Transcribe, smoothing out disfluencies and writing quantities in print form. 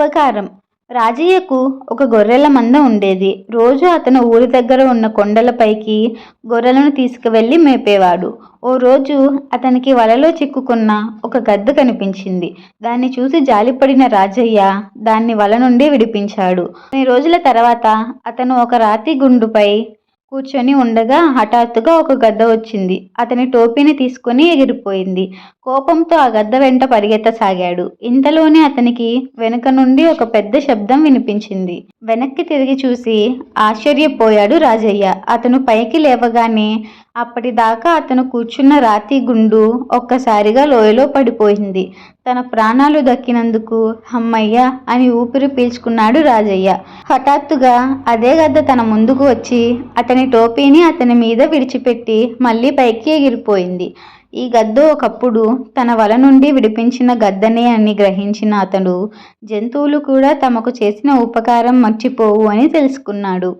ఉపకారం. రాజయ్యకు ఒక గొర్రెల మంద ఉండేది. రోజు అతను ఊరి దగ్గర ఉన్న కొండలపైకి గొర్రెలను తీసుకువెళ్ళి మేపేవాడు. ఓ రోజు అతనికి వలలో చిక్కుకున్న ఒక గద్ద కనిపించింది. దాన్ని చూసి జాలిపడిన రాజయ్య దాన్ని వల నుండి విడిపించాడు. కొన్ని రోజుల తర్వాత అతను ఒక రాతి గుండుపై కూర్చొని ఉండగా హఠాత్తుగా ఒక గద్ద వచ్చింది. అతని టోపీని తీసుకుని ఎగిరిపోయింది. కోపంతో ఆ గద్ద వెంట పరిగెత్తసాగాడు. ఇంతలోనే అతనికి వెనుక నుండి ఒక పెద్ద శబ్దం వినిపించింది. వెనక్కి తిరిగి చూసి ఆశ్చర్యపోయాడు రాజయ్య. అతను పైకి లేవగానే అప్పటిదాకా అతను కూర్చున్న రాతి గుండు ఒక్కసారిగా లోయలో పడిపోయింది. తన ప్రాణాలు దక్కినందుకు హమ్మయ్య అని ఊపిరి పీల్చుకున్నాడు రాజయ్య. హఠాత్తుగా అదే గద్ద తన ముందుకు వచ్చి అతని టోపీని అతని మీద విడిచిపెట్టి మళ్ళీ పైకి ఎగిరిపోయింది. ఈ గద్ద ఒకప్పుడు తన వల నుండి విడిపించిన గద్దనే అని గ్రహించిన అతడు జంతువులు కూడా తమకు చేసిన ఉపకారం మర్చిపోవు అని తెలుసుకున్నాడు.